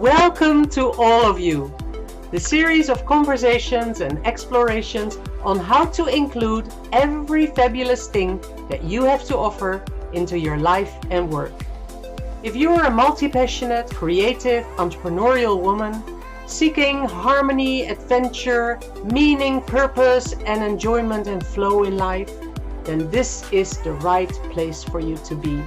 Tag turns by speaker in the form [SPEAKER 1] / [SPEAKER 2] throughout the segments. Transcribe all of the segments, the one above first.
[SPEAKER 1] Welcome to all of you. The series of conversations and explorations on how to include every fabulous thing that you have to offer into your life and work. If you are a multi-passionate, creative, entrepreneurial woman seeking harmony, adventure, meaning, purpose, and enjoyment and flow in life, then this is the right place for you to be.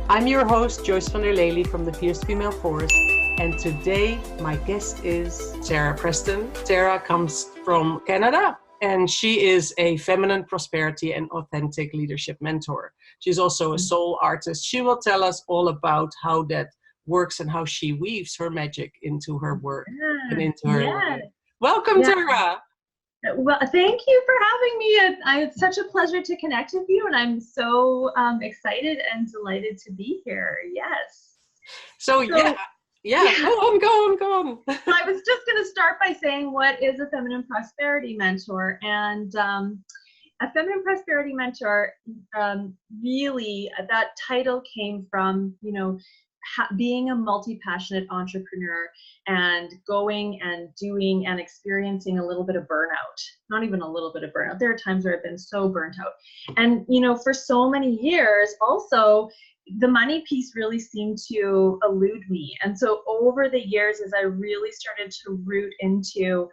[SPEAKER 1] I'm your host, Joyce van der Lely from the Fierce Female Force, and today my guest is Sarah Preston. Sarah comes from Canada, and she is a feminine prosperity and authentic leadership mentor. She's also a soul artist. She will tell us all about how that works and how she weaves her magic into her work and into her life. Welcome, Sarah.
[SPEAKER 2] Well, thank you for having me. It's such a pleasure to connect with you, and I'm so excited and delighted to be here. Yes.
[SPEAKER 1] So go on.
[SPEAKER 2] So I was just going to start by saying, what is a feminine prosperity mentor? And a feminine prosperity mentor, really, that title came from, being a multi-passionate entrepreneur and going and doing and experiencing a little bit of burnout. Not even a little bit of burnout. There are times where I've been so burnt out. And, for so many years, also, the money piece really seemed to elude me. And so over the years, as I really started to root into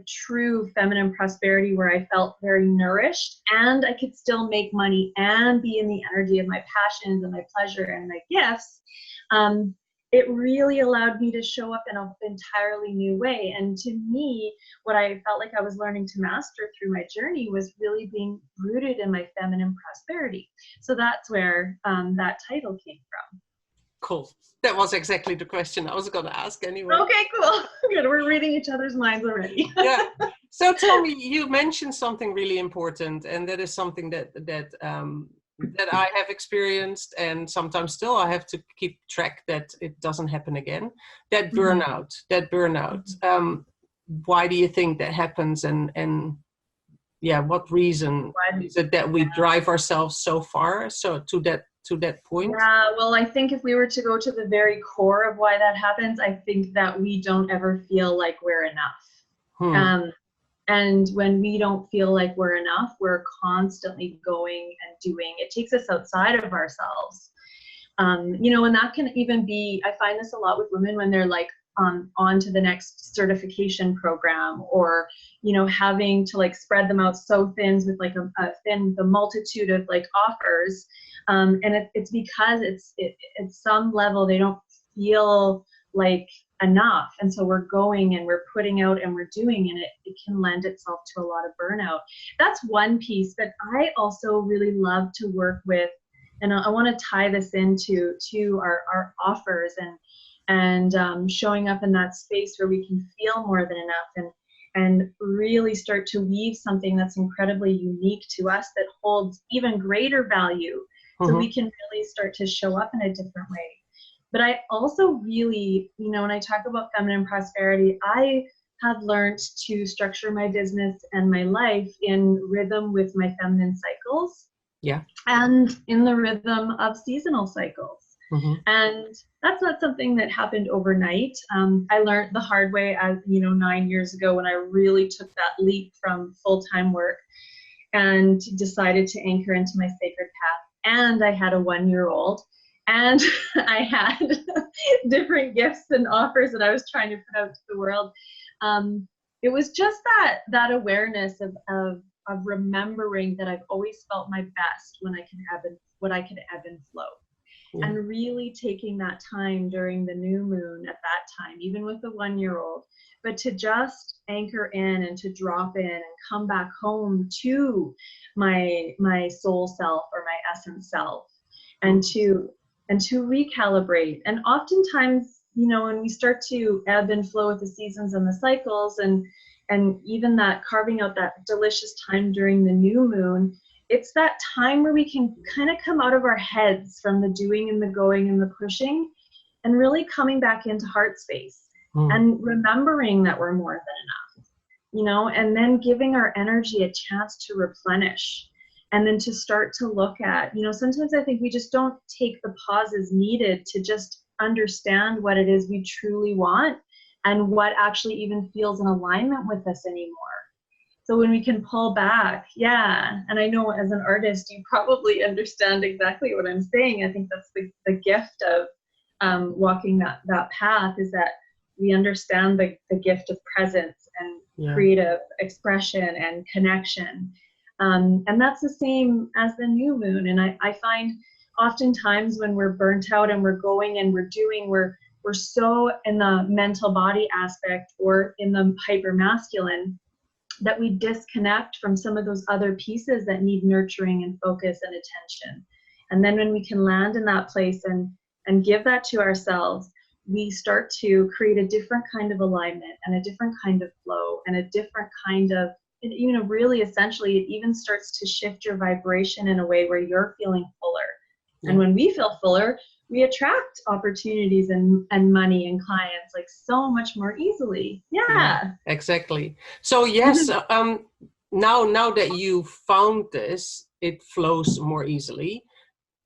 [SPEAKER 2] true feminine prosperity, where I felt very nourished and I could still make money and be in the energy of my passions and my pleasure and my gifts, it really allowed me to show up in an entirely new way. And to me, what I felt like I was learning to master through my journey was really being rooted in my feminine prosperity. So that's where that title came from.
[SPEAKER 1] Cool. That was exactly the question I was going to ask anyway.
[SPEAKER 2] Okay, cool. Good. We're reading each other's minds already.
[SPEAKER 1] Yeah. So tell me, you mentioned something really important, and that is something that I have experienced, and sometimes still I have to keep track that it doesn't happen again. That burnout. Why do you think that happens? And what reason is it that we drive ourselves so far, so to that point?
[SPEAKER 2] Yeah, well, I think if we were to go to the very core of why that happens, I think that we don't ever feel like we're enough. And when we don't feel like we're enough, we're constantly going and doing. It takes us outside of ourselves. And that can even be, I find this a lot with women when they're like on to the next certification program, or, having to like spread them out so thin with like the multitude of like offers. And it's because at some level they don't feel like enough, and so we're going and we're putting out and we're doing, and it can lend itself to a lot of burnout. That's one piece, but I also really love to work with, and I want to tie this into our offers and showing up in that space where we can feel more than enough, and really start to weave something that's incredibly unique to us that holds even greater value, so we can really start to show up in a different way. But I also really, when I talk about feminine prosperity, I have learned to structure my business and my life in rhythm with my feminine cycles.
[SPEAKER 1] Yeah.
[SPEAKER 2] And in the rhythm of seasonal cycles. And that's not something that happened overnight. I learned the hard way, 9 years ago, when I really took that leap from full-time work and decided to anchor into my sacred path. And I had a 1-year-old. And I had different gifts and offers that I was trying to put out to the world. It was just that awareness of remembering that I've always felt my best when I could ebb and flow. Yeah. And really taking that time during the new moon at that time, even with the 1-year-old, but to just anchor in and to drop in and come back home to my soul self or my essence self, and to recalibrate. And oftentimes, when we start to ebb and flow with the seasons and the cycles, and even that carving out that delicious time during the new moon, it's that time where we can kind of come out of our heads from the doing and the going and the pushing, and really coming back into heart space and remembering that we're more than enough, and then giving our energy a chance to replenish. And then to start to look at, sometimes I think we just don't take the pauses needed to just understand what it is we truly want and what actually even feels in alignment with us anymore. So when we can pull back, yeah, and I know as an artist, you probably understand exactly what I'm saying. I think that's the gift of walking that path, is that we understand the gift of presence and creative expression and connection. And that's the same as the new moon. And I find oftentimes when we're burnt out and we're going and we're doing, we're so in the mental body aspect or in the hyper masculine that we disconnect from some of those other pieces that need nurturing and focus and attention. And then when we can land in that place and give that to ourselves, we start to create a different kind of alignment and a different kind of flow and a different kind of, you know, really essentially it even starts to shift your vibration in a way where you're feeling fuller. And when we feel fuller, we attract opportunities and money and clients like so much more easily. Yeah,
[SPEAKER 1] exactly. So yes, now that you found this, it flows more easily.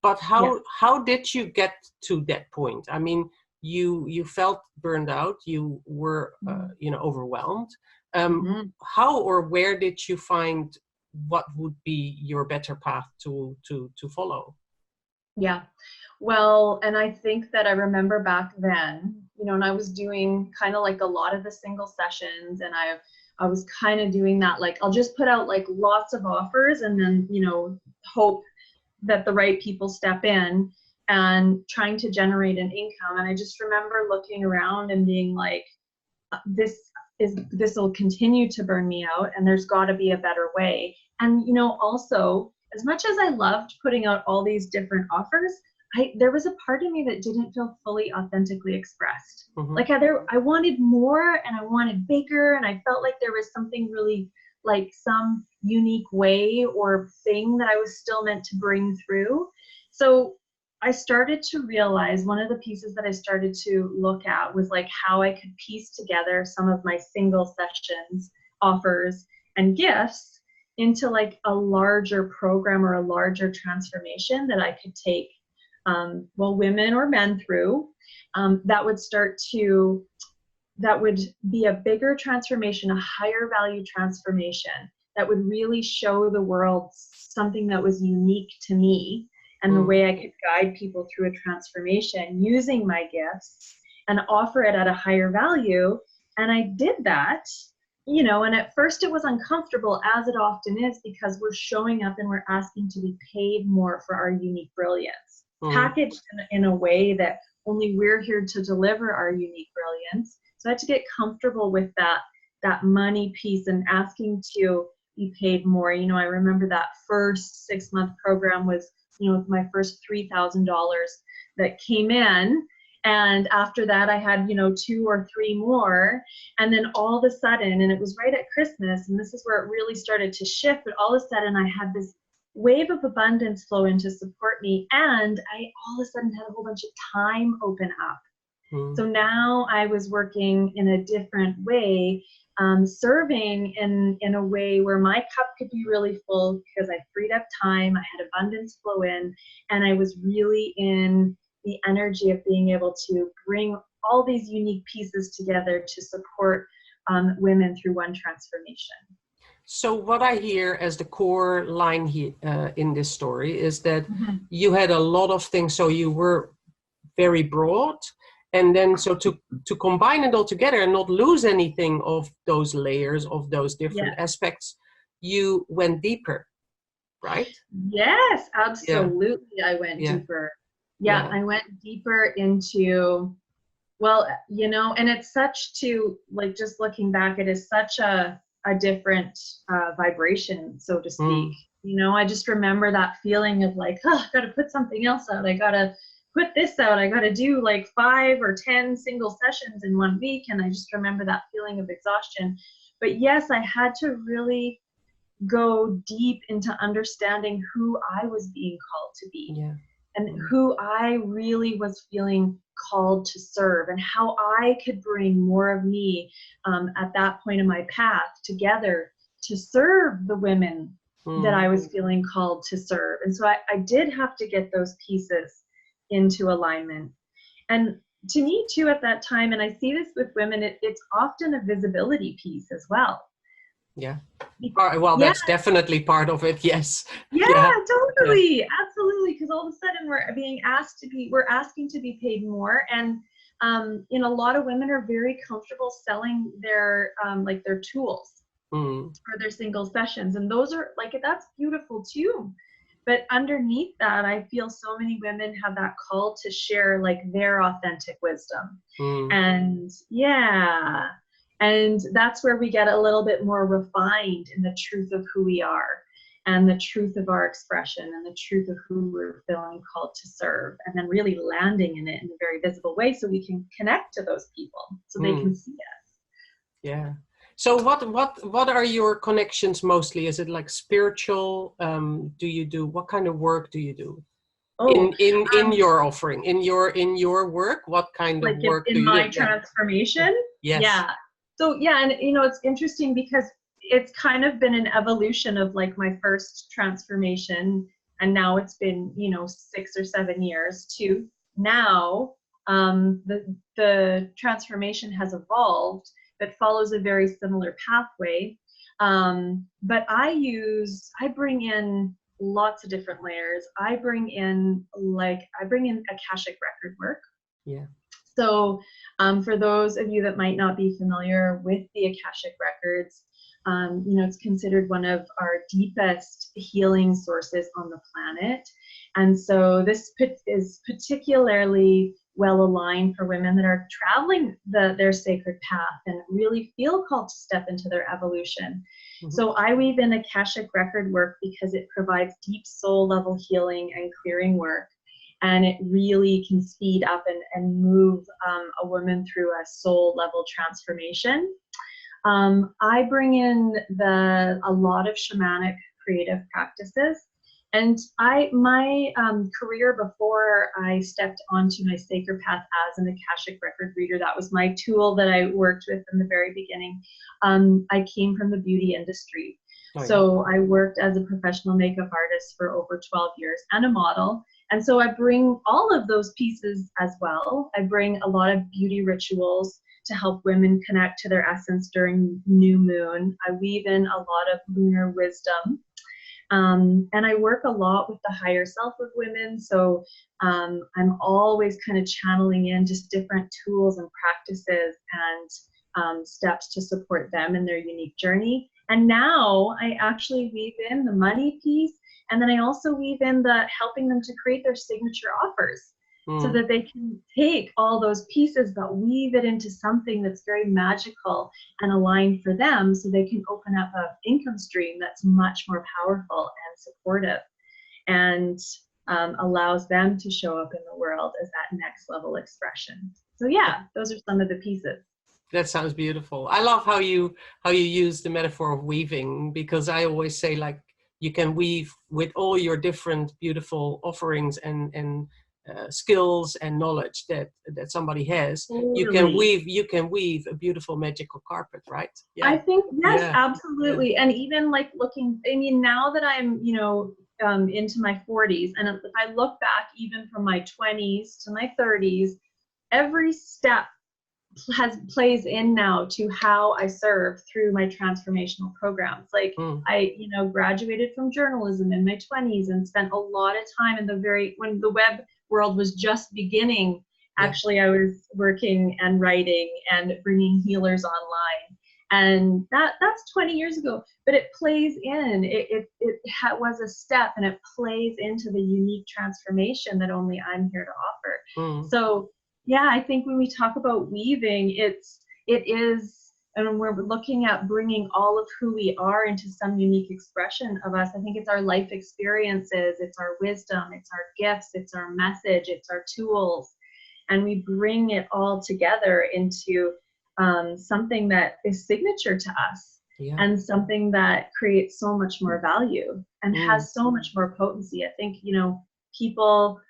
[SPEAKER 1] But how did you get to that point? I mean, you felt burned out. You were overwhelmed. How or where did you find what would be your better path to follow?
[SPEAKER 2] Yeah. Well, and I think that I remember back then, you know, and I was doing kind of like a lot of the single sessions, and I was kind of doing that, like, I'll just put out like lots of offers and then, you know, hope that the right people step in, and trying to generate an income. And I just remember looking around and being like, this will continue to burn me out, and there's got to be a better way. And, you know, also, as much as I loved putting out all these different offers, there was a part of me that didn't feel fully authentically expressed. Like I wanted more and I wanted bigger, and I felt like there was something really, like some unique way or thing that I was still meant to bring through. So I started to realize, one of the pieces that I started to look at was like how I could piece together some of my single sessions, offers, and gifts into like a larger program or a larger transformation that I could take women or men through, that would be a bigger transformation, a higher value transformation that would really show the world something that was unique to me, and the way I could guide people through a transformation using my gifts and offer it at a higher value. And I did that, you know, and at first it was uncomfortable, as it often is, because we're showing up and we're asking to be paid more for our unique brilliance. Packaged in a way that only we're here to deliver our unique brilliance. So I had to get comfortable with that money piece and asking to be paid more. You know, I remember that first 6-month program was, you know, my first $3,000 that came in. And after that, I had, you know, 2 or 3 more. And then all of a sudden, and it was right at Christmas, and this is where it really started to shift, but all of a sudden I had this wave of abundance flow in to support me, and I all of a sudden had a whole bunch of time open up. So now I was working in a different way, serving in a way where my cup could be really full because I freed up time, I had abundance flow in, and I was really in the energy of being able to bring all these unique pieces together to support women through one transformation.
[SPEAKER 1] So what I hear as the core line here in this story is that you had a lot of things, so you were very broad, and then so to combine it all together and not lose anything of those layers, of those different aspects, you went deeper, right?
[SPEAKER 2] Yes, absolutely. I went deeper. I went deeper into, well, you know, and it's such to, like, just looking back, it is such a different vibration, so to speak. You know, I just remember that feeling of like, oh, I gotta put something else out, I gotta put this out, I gotta do like 5 or 10 single sessions in 1 week. And I just remember that feeling of exhaustion. But yes, I had to really go deep into understanding who I was being called to be, and who I really was feeling called to serve, and how I could bring more of me at that point in my path together to serve the women that I was feeling called to serve. And so I did have to get those pieces into alignment. And to me too at that time, and I see this with women, it's often a visibility piece as well.
[SPEAKER 1] Yeah. Well,
[SPEAKER 2] Yeah,
[SPEAKER 1] that's definitely part of it. Yes.
[SPEAKER 2] yeah,
[SPEAKER 1] Yeah. Yeah.
[SPEAKER 2] totally, absolutely. Because all of a sudden we're asking to be paid more, and you know, a lot of women are very comfortable selling their like their tools
[SPEAKER 1] Mm.
[SPEAKER 2] for their single sessions, and those are like, that's beautiful too. But underneath that, I feel so many women have that call to share like their authentic wisdom.
[SPEAKER 1] Mm.
[SPEAKER 2] And yeah, and that's where we get a little bit more refined in the truth of who we are and the truth of our expression and the truth of who we're feeling called to serve, and then really landing in it in a very visible way so we can connect to those people so they can see us.
[SPEAKER 1] Yeah. So what are your connections mostly? Is it like spiritual? Do you do, what kind of work do you do
[SPEAKER 2] Oh,
[SPEAKER 1] in your offering, in your work? What kind of
[SPEAKER 2] like
[SPEAKER 1] work do
[SPEAKER 2] in
[SPEAKER 1] you
[SPEAKER 2] my
[SPEAKER 1] do? Yeah.
[SPEAKER 2] transformation.
[SPEAKER 1] Yes.
[SPEAKER 2] Yeah. So yeah, and you know, it's interesting because it's kind of been an evolution of like my first transformation, and now it's been, you know, 6 or 7 years to now. The transformation has evolved, but follows a very similar pathway. But I bring in lots of different layers. I bring in Akashic record work.
[SPEAKER 1] Yeah.
[SPEAKER 2] So for those of you that might not be familiar with the Akashic records, you know, it's considered one of our deepest healing sources on the planet. And so this is particularly well aligned for women that are traveling their sacred path and really feel called to step into their evolution.
[SPEAKER 1] Mm-hmm.
[SPEAKER 2] So I weave in Akashic record work because it provides deep soul level healing and clearing work. And it really can speed up and move a woman through a soul level transformation. I bring in a lot of shamanic creative practices. And my career before I stepped onto my sacred path as an Akashic record reader, that was my tool that I worked with in the very beginning. I came from the beauty industry.
[SPEAKER 1] Oh, yeah.
[SPEAKER 2] So I worked as a professional makeup artist for over 12 years and a model. And so I bring all of those pieces as well. I bring a lot of beauty rituals to help women connect to their essence during new moon. I weave in a lot of lunar wisdom. And I work a lot with the higher self of women. So I'm always kind of channeling in just different tools and practices and steps to support them in their unique journey. And now I actually weave in the money piece. And then I also weave in the helping them to create their signature offers so that they can take all those pieces but weave it into something that's very magical and aligned for them so they can open up an income stream that's much more powerful and supportive and allows them to show up in the world as that next level expression. So yeah, those are some of the pieces.
[SPEAKER 1] That sounds beautiful. I love how you use the metaphor of weaving, because I always say, like, you can weave with all your different beautiful offerings and skills and knowledge that somebody has.
[SPEAKER 2] Totally.
[SPEAKER 1] You can weave a beautiful magical carpet, right? Yeah.
[SPEAKER 2] I think yes,
[SPEAKER 1] yeah.
[SPEAKER 2] absolutely.
[SPEAKER 1] Yeah.
[SPEAKER 2] And even like I mean, now that I'm, you know, into my 40s, and if I look back even from my 20s to my 30s, every step plays in now to how I serve through my transformational programs. Like I, you know, graduated from journalism in my 20s and spent a lot of time when the web world was just beginning. Actually, I was working and writing and bringing healers online. And that's 20 years ago, but it plays in, it was a step, and it plays into the unique transformation that only I'm here to offer. So yeah, I think when we talk about weaving, it is, and we're looking at bringing all of who we are into some unique expression of us. I think it's our life experiences, it's our wisdom, it's our gifts, it's our message, it's our tools, and we bring it all together into something that is signature to us, and something that creates so much more value and has so much more potency. I think, you know, people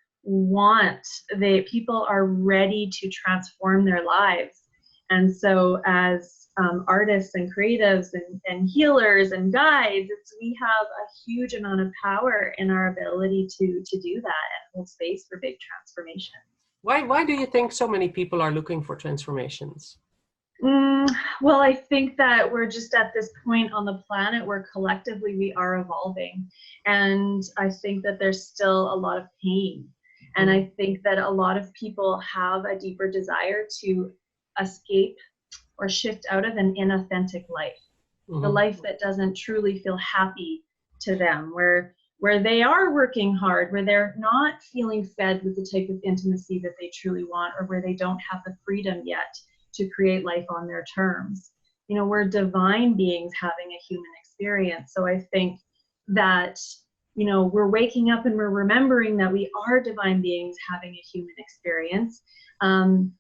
[SPEAKER 2] are ready to transform their lives. And so as artists and creatives and healers and guides, we have a huge amount of power in our ability to do that and hold space for big transformation.
[SPEAKER 1] Why do you think so many people are looking for transformations?
[SPEAKER 2] Well, I think that we're just at this point on the planet where collectively we are evolving. And I think that there's still a lot of pain. And I think that a lot of people have a deeper desire to escape or shift out of an inauthentic life, the life that doesn't truly feel happy to them, where they are working hard, where they're not feeling fed with the type of intimacy that they truly want, or where they don't have the freedom yet to create life on their terms. You know, we're divine beings having a human experience. So I think that, you know, we're waking up and we're remembering that we are divine beings having a human experience. And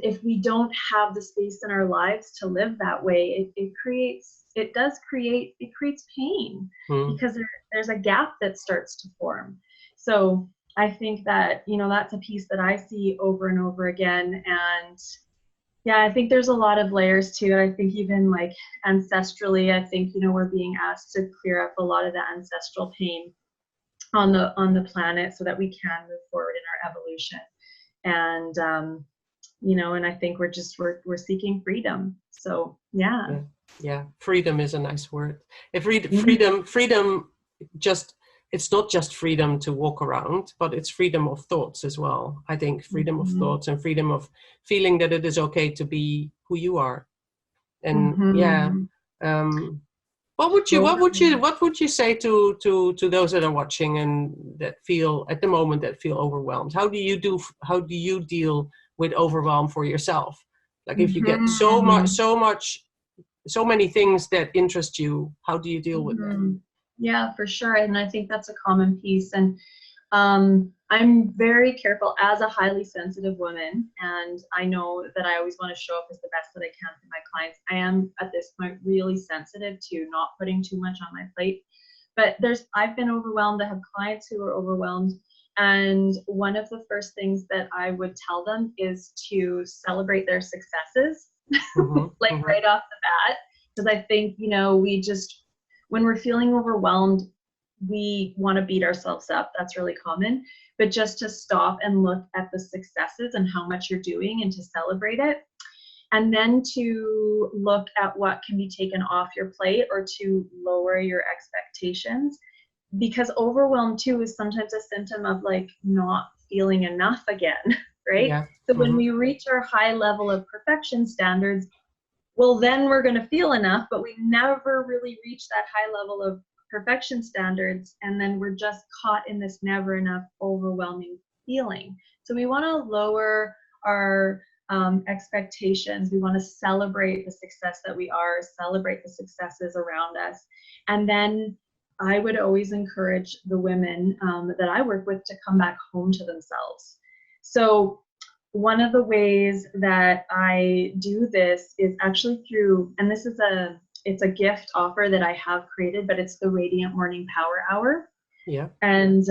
[SPEAKER 2] if we don't have the space in our lives to live that way, it creates pain because there's a gap that starts to form. So I think that, you know, that's a piece that I see over and over again. And yeah, I think there's a lot of layers to it. I think even like ancestrally, I think, you know, we're being asked to clear up a lot of the ancestral pain on the planet so that we can move forward in our evolution. And you know, and I think we're seeking freedom. So yeah,
[SPEAKER 1] freedom is a nice word. Freedom just, it's not just freedom to walk around, but it's freedom of thoughts as well. I think freedom of thoughts and freedom of feeling that it is okay to be who you are. And what would you say to those that are watching and that feel at the moment that feel overwhelmed? How do you deal with overwhelm for yourself? Like if you get so many things that interest you, how do you deal with that?
[SPEAKER 2] Yeah, for sure. And I think that's a common piece. And I'm very careful as a highly sensitive woman. And I know that I always want to show up as the best that I can for my clients. I am at this point really sensitive to not putting too much on my plate. But I've been overwhelmed. I have clients who are overwhelmed. And one of the first things that I would tell them is to celebrate their successes, right off the bat. Because I think, you know, when we're feeling overwhelmed, we want to beat ourselves up. That's really common. But just to stop and look at the successes and how much you're doing and to celebrate it. And then to look at what can be taken off your plate or to lower your expectations. Because overwhelm too is sometimes a symptom of like not feeling enough again, right? Yeah. So when we reach our high level of perfection standards, well, then we're going to feel enough, but we never really reach that high level of perfection standards. And then we're just caught in this never enough overwhelming feeling. So we want to lower our expectations. We want to celebrate the success that we are, celebrate the successes around us. And then I would always encourage the women that I work with to come back home to themselves. So one of the ways that I do this is actually through, and it's a gift offer that I have created, but it's the Radiant Morning Power Hour. Yeah. And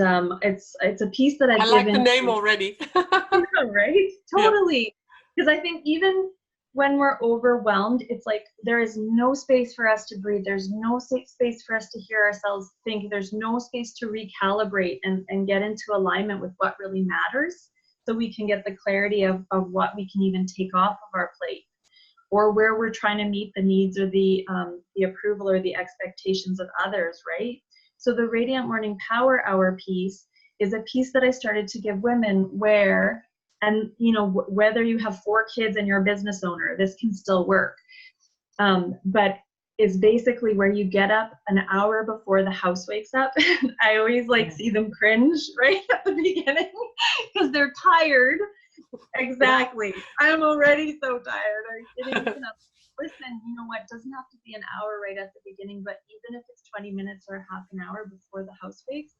[SPEAKER 2] it's a piece that I
[SPEAKER 1] like the name already.
[SPEAKER 2] Right? Totally. Because I think even when we're overwhelmed, it's like there is no space for us to breathe. There's no space for us to hear ourselves think. There's no space to recalibrate and get into alignment with what really matters, so we can get the clarity of what we can even take off of our plate, or where we're trying to meet the needs or the approval or the expectations of others, right? So the Radiant Morning Power Hour piece is a piece that I started to give women where, and you know, whether you have 4 kids and you're a business owner, this can still work. But is basically where you get up an hour before the house wakes up. I always see them cringe right at the beginning because they're tired. Exactly. I'm already so tired. Are you kidding? Listen, you know what? It doesn't have to be an hour right at the beginning, but even if it's 20 minutes or half an hour before the house wakes,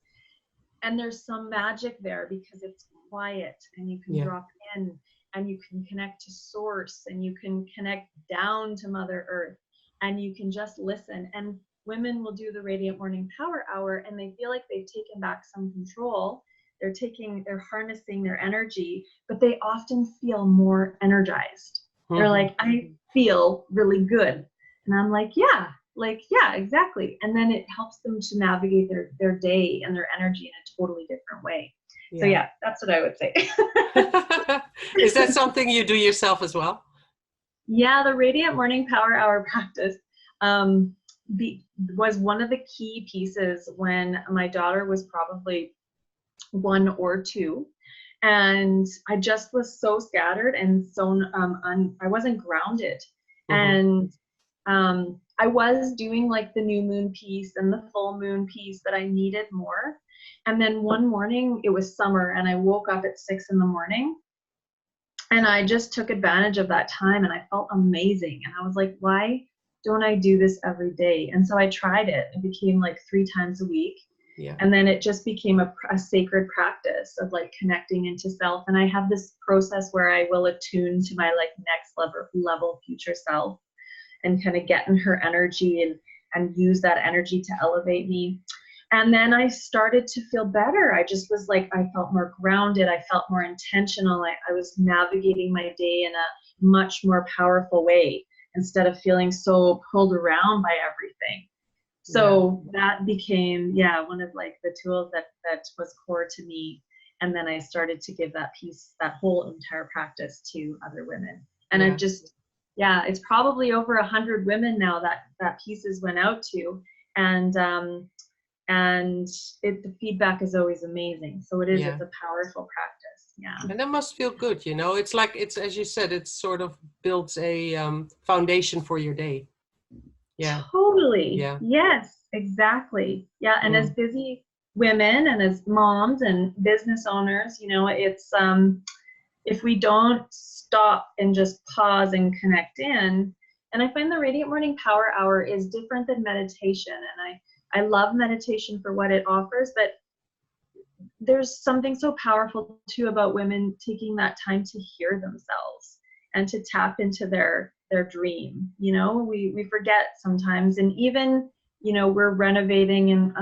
[SPEAKER 2] and there's some magic there because it's quiet and you can drop in and you can connect to source and you can connect down to Mother Earth and you can just listen. And women will do the Radiant Morning Power Hour and they feel like they've taken back some control. They're harnessing their energy, but they often feel more energized. They're like, I feel really good. And I'm like, yeah, exactly. And then it helps them to navigate their day and their energy in a totally different way. So yeah, that's what I would say.
[SPEAKER 1] Is that something you do yourself as well?
[SPEAKER 2] Yeah, the Radiant Morning Power Hour practice um, was one of the key pieces when my daughter was probably 1 or 2. And I just was so scattered and so I wasn't grounded. And I was doing like the new moon piece and the full moon piece that I needed more. And then one morning, it was summer, and I woke up at 6 in the morning, and I just took advantage of that time, and I felt amazing. And I was like, why don't I do this every day? And so I tried it. It became like 3 times a week.
[SPEAKER 1] Yeah.
[SPEAKER 2] And then it just became a sacred practice of like connecting into self. And I have this process where I will attune to my like next level future self, and kind of get in her energy and use that energy to elevate me. And then I started to feel better. I just was like, I felt more grounded. I felt more intentional. I was navigating my day in a much more powerful way, instead of feeling so pulled around by everything. So that became, one of like the tools that was core to me. And then I started to give that whole entire practice to other women. And I've just, it's probably over 100 women now that pieces went out to. And the feedback is always amazing. So it's a powerful practice. Yeah.
[SPEAKER 1] And that must feel good, you know. It's like, it's, as you said, it sort of builds a foundation for your day. Yeah.
[SPEAKER 2] Totally. Yeah. Yes, exactly. Yeah. And as busy women and as moms and business owners, you know, it's if we don't stop and just pause and connect in. And I find the Radiant Morning Power Hour is different than meditation. And I love meditation for what it offers, but there's something so powerful too about women taking that time to hear themselves and to tap into their dream. You know, we forget sometimes. And even, you know, we're renovating and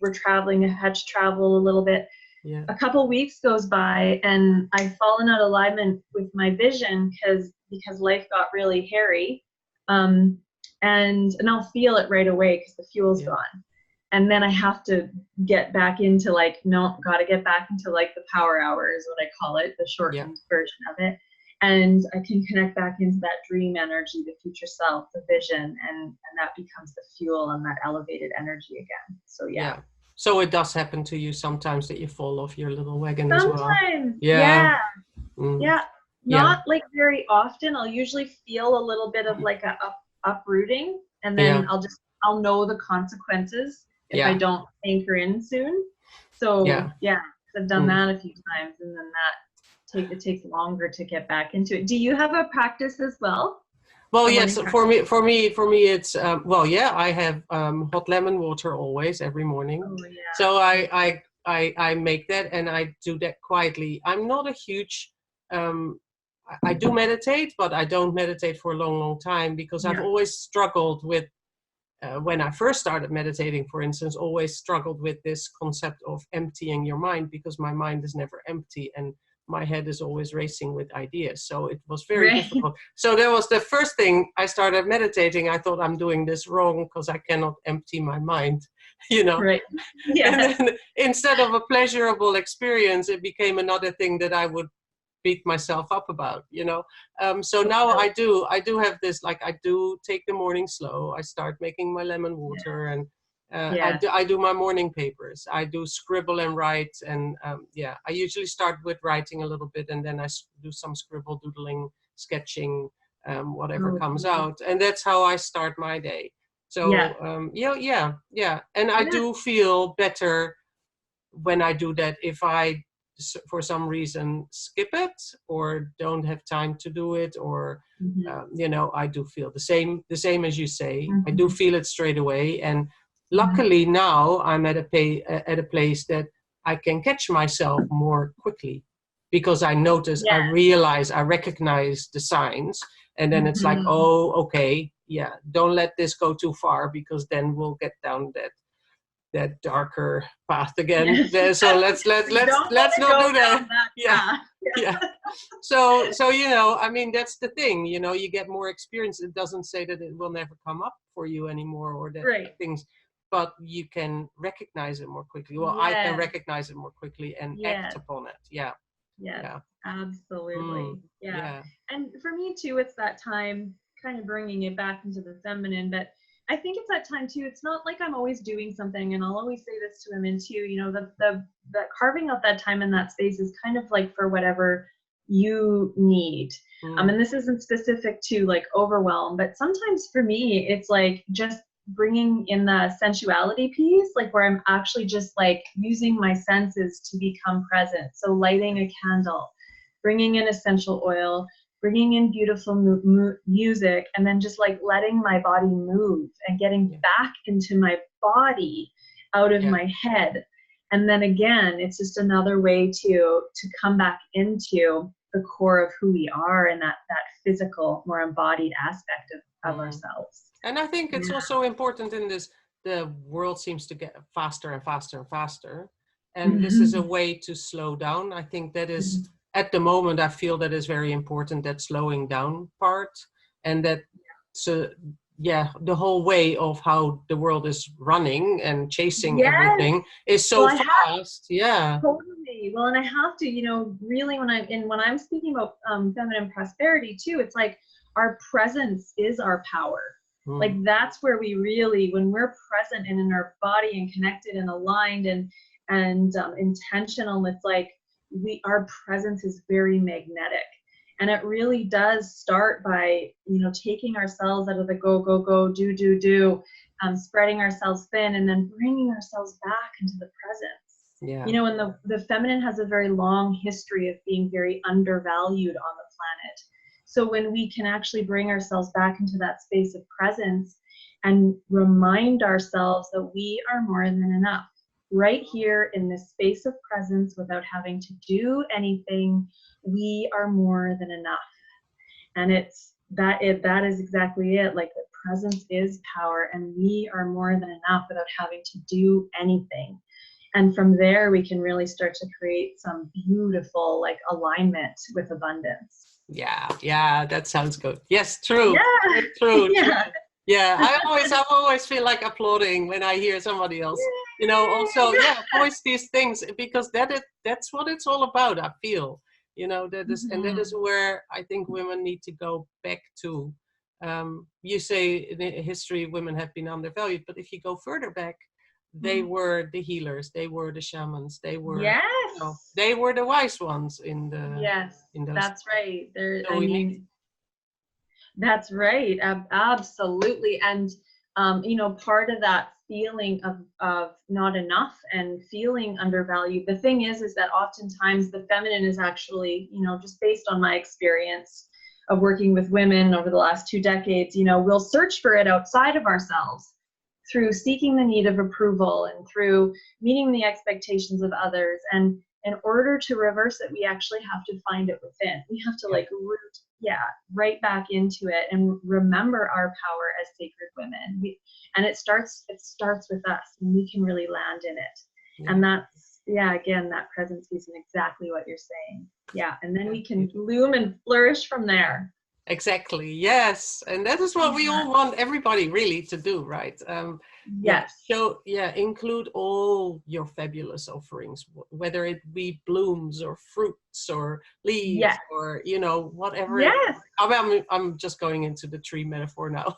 [SPEAKER 2] we're traveling. I had to travel a little bit. Yeah. A couple weeks goes by and I've fallen out of alignment with my vision because life got really hairy. And I'll feel it right away because the fuel's gone. And then I have to get back into like, no, got to get back into like the power hour is what I call it, the shortened version of it. And I can connect back into that dream energy, the future self, the vision, and that becomes the fuel and that elevated energy again. So yeah.
[SPEAKER 1] So it does happen to you sometimes that you fall off your little wagon
[SPEAKER 2] sometimes,
[SPEAKER 1] as well.
[SPEAKER 2] Yeah. Not like very often. I'll usually feel a little bit of like a uprooting, and then I'll know the consequences if I don't anchor in soon. So I've done that a few times, and then it takes longer to get back into it. Do you have a practice as well?
[SPEAKER 1] Well, yes, for me, it's, I have hot lemon water always every morning. Oh, yeah. So I make that, and I do that quietly. I'm not a huge, I do meditate, but I don't meditate for a long time because I've always struggled with, when I first started meditating, for instance, always struggled with this concept of emptying your mind, because my mind is never empty and my head is always racing with ideas. So it was very difficult. So that was the first thing I started meditating. I thought, I'm doing this wrong because I cannot empty my mind, you know. Right. Yeah. And then instead of a pleasurable experience, it became another thing that I would beat myself up about, you know. So now I do have this, like, I do take the morning slow. I start making my lemon water, and I do my morning papers. I do scribble and write, and I usually start with writing a little bit, and then I do some scribble, doodling, sketching, whatever comes out, and that's how I start my day. So and I do feel better when I do that. If I for some reason skip it or don't have time to do it, or you know, I do feel the same as you say. I do feel it straight away, and luckily now I'm at a place that I can catch myself more quickly, because I notice, I realize, I recognize the signs, and then it's like, oh, okay, don't let this go too far, because then we'll get down that darker path again. So let's not do that. Yeah. So you know, I mean, that's the thing, you know, you get more experience. It doesn't say that it will never come up for you anymore, or that things, but you can recognize it more quickly. Well, I can recognize it more quickly and act upon it. Yeah.
[SPEAKER 2] Yes,
[SPEAKER 1] Yeah.
[SPEAKER 2] absolutely. Yeah.
[SPEAKER 1] Yeah.
[SPEAKER 2] And for me too, it's that time kind of bringing it back into the feminine, but I think it's that time too. It's not like I'm always doing something, and I'll always say this to women too, you know, the carving out that time in that space is kind of like for whatever you need. And this isn't specific to like overwhelm, but sometimes for me, it's like just bringing in the sensuality piece, like where I'm actually just like using my senses to become present. So lighting a candle, bringing in essential oil, bringing in beautiful music, and then just like letting my body move and getting back into my body out of my head. And then again, it's just another way to come back into the core of who we are and that physical, more embodied aspect of ourselves.
[SPEAKER 1] And I think it's also important in this, the world seems to get faster and faster and faster. And this is a way to slow down. I think that is, at the moment, I feel that is very important, that slowing down part. And that, so yeah, the whole way of how the world is running and chasing everything is so fast.
[SPEAKER 2] Totally. Well, and I have to, you know, really when I'm speaking about feminine prosperity too, it's like our presence is our power. Like that's where we really, when we're present and in our body and connected and aligned and intentional, it's like our presence is very magnetic. And it really does start by, you know, taking ourselves out of the go, go, go, do, spreading ourselves thin, and then bringing ourselves back into the presence.
[SPEAKER 1] Yeah.
[SPEAKER 2] You know, and the feminine has a very long history of being very undervalued on the planet. So when we can actually bring ourselves back into that space of presence and remind ourselves that we are more than enough, right here in this space of presence without having to do anything, we are more than enough. And that is exactly it. Like the presence is power, and we are more than enough without having to do anything. And from there, we can really start to create some beautiful like alignment with abundance.
[SPEAKER 1] Yeah, that sounds good. Yes, true.
[SPEAKER 2] Yeah.
[SPEAKER 1] True. Yeah, I always feel like applauding when I hear somebody else, you know, also, voice these things, because that's what it's all about, I feel, you know, that is, and that is where I think women need to go back to. You say in history, women have been undervalued, but if you go further back, they were the healers, they were the shamans, they were, you know, they were the wise ones in the, in those.
[SPEAKER 2] That's right.
[SPEAKER 1] So
[SPEAKER 2] that's right. Absolutely. And, you know, part of that feeling of not enough and feeling undervalued, the thing is that oftentimes the feminine is actually, you know, just based on my experience of working with women over the last 2 decades, you know, we'll search for it outside of ourselves through seeking the need of approval and through meeting the expectations of others. And in order to reverse it, we actually have to find it within. We have to like root, right back into it and remember our power as sacred women. And it starts with us, and we can really land in it. And that's, again, that presence piece and exactly what you're saying. Yeah, and then we can bloom and flourish from there.
[SPEAKER 1] Exactly. Yes, and that is what we all want everybody really to do, right?
[SPEAKER 2] Yes.
[SPEAKER 1] So include all your fabulous offerings, whether it be blooms or fruits or leaves or, you know, whatever.
[SPEAKER 2] Yes.
[SPEAKER 1] I'm just going into the tree metaphor now.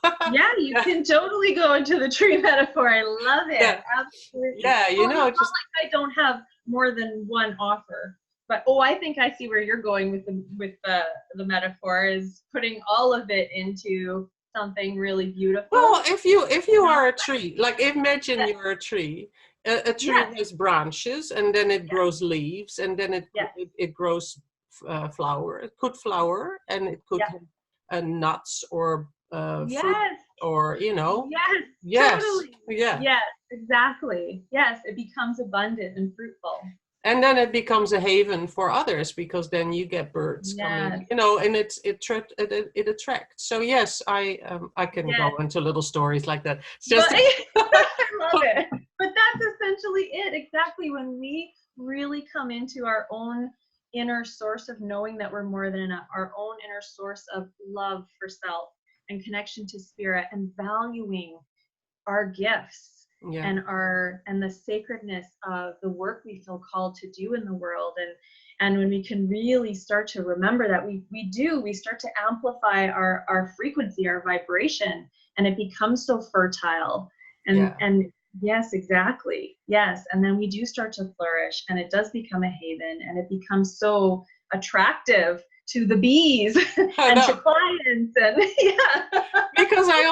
[SPEAKER 2] You can totally go into the tree metaphor. I love it. Absolutely.
[SPEAKER 1] Yeah, you know,
[SPEAKER 2] it's just not like I don't have more than one offer. But I think I see where you're going with the metaphor, is putting all of it into something really beautiful.
[SPEAKER 1] Well, if you are a tree, like imagine you're a tree. A tree has branches, and then it grows leaves, and then it grows flower. It could flower, and it could have nuts or fruit, or, you know.
[SPEAKER 2] Totally. Yes, exactly. Yes, it becomes abundant and fruitful.
[SPEAKER 1] And then it becomes a haven for others, because then you get birds coming, you know, and it attracts. So yes, I can go into little stories like that. It's just
[SPEAKER 2] I love it. But that's essentially it. Exactly. When we really come into our own inner source of knowing that we're more than enough, our own inner source of love for self and connection to spirit, and valuing our gifts
[SPEAKER 1] Yeah.
[SPEAKER 2] and the sacredness of the work we feel called to do in the world. And when we can really start to remember that we start to amplify our frequency, our vibration, and it becomes so fertile. And yes, exactly. Yes. And then we do start to flourish, and it does become a haven, and it becomes so attractive to the bees and to clients. And yeah.
[SPEAKER 1] Because I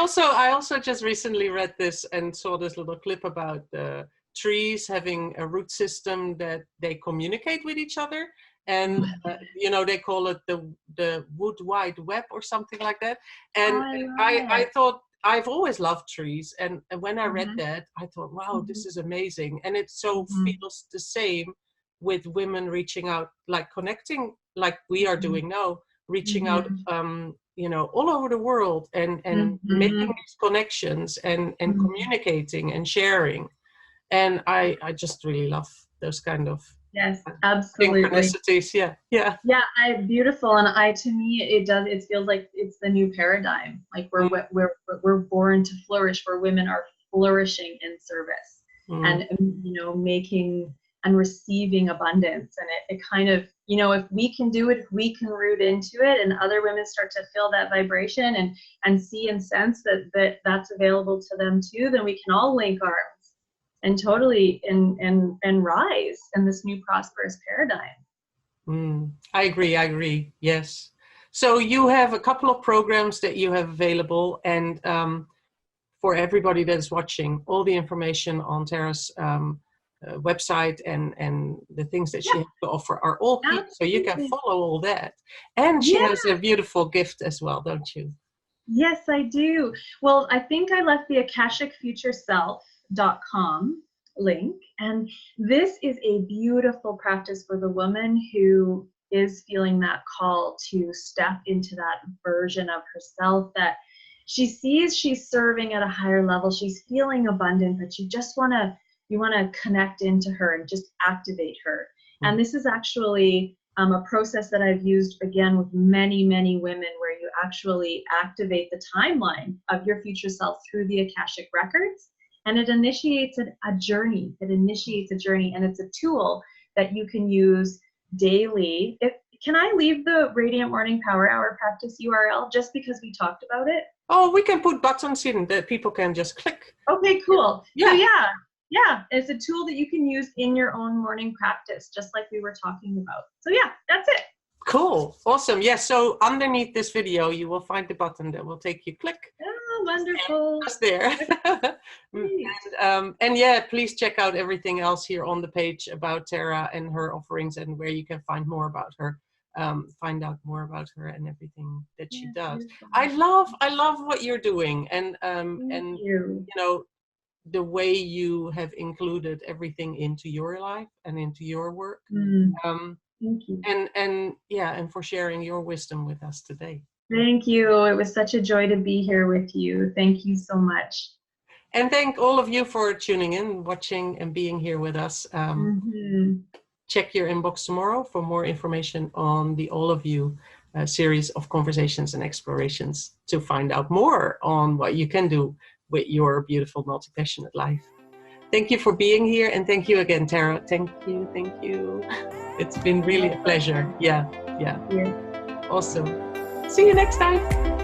[SPEAKER 1] also just recently read this and saw this little clip about the trees having a root system that they communicate with each other, and they call it the wood wide web or something like that. And I thought, I've always loved trees, and when I read that, I thought, wow, this is amazing. And it so feels the same with women reaching out, like connecting like we are doing now, reaching out all over the world, and making these connections and communicating and sharing. And I just really love those kind of
[SPEAKER 2] absolutely
[SPEAKER 1] synchronicities. Yeah,
[SPEAKER 2] beautiful. And to me it feels like it's the new paradigm. Like we're born to flourish, where women are flourishing in service and making and receiving abundance. And it kind of, if we can do it, if we can root into it, and other women start to feel that vibration and see and sense that's available to them too, then we can all link arms and totally and rise in this new prosperous paradigm.
[SPEAKER 1] I agree. Yes. So you have a couple of programs that you have available, and for everybody that is watching, all the information on Tara's website and the things that she has to offer are all key, so you can follow all that. And she has a beautiful gift as well, don't you?
[SPEAKER 2] Yes, I do. Well, I think I left the akashicfutureself.com link, and this is a beautiful practice for the woman who is feeling that call to step into that version of herself that she sees she's serving at a higher level. She's feeling abundant, but you want to connect into her and just activate her. And this is actually a process that I've used again with many, many women, where you actually activate the timeline of your future self through the Akashic records, and it initiates a journey. It initiates a journey, and it's a tool that you can use daily. Can I leave the Radiant Morning Power Hour practice URL just because we talked about it?
[SPEAKER 1] Oh, we can put buttons in that people can just click.
[SPEAKER 2] Okay, cool. Yeah. So yeah, it's a tool that you can use in your own morning practice, just like we were talking about. So yeah, that's it.
[SPEAKER 1] Cool. Awesome. Yes. So underneath this video, you will find the button that will take you click.
[SPEAKER 2] Oh, wonderful.
[SPEAKER 1] Just there. And please check out everything else here on the page about Tara and her offerings, and where you can find more about her. Find out more about her and everything that she does. I love what you're doing, and the way you have included everything into your life and into your work.
[SPEAKER 2] Thank you.
[SPEAKER 1] And for sharing your wisdom with us today.
[SPEAKER 2] Thank you. It was such a joy to be here with you. Thank you so much.
[SPEAKER 1] And thank all of you for tuning in, watching, and being here with us. Check your inbox tomorrow for more information on the All of You series of conversations and explorations, to find out more on what you can do with your beautiful multi-passionate life. Thank you for being here, and thank you again, Tara. Thank you. It's been really a pleasure. Yeah. Awesome. See you next time.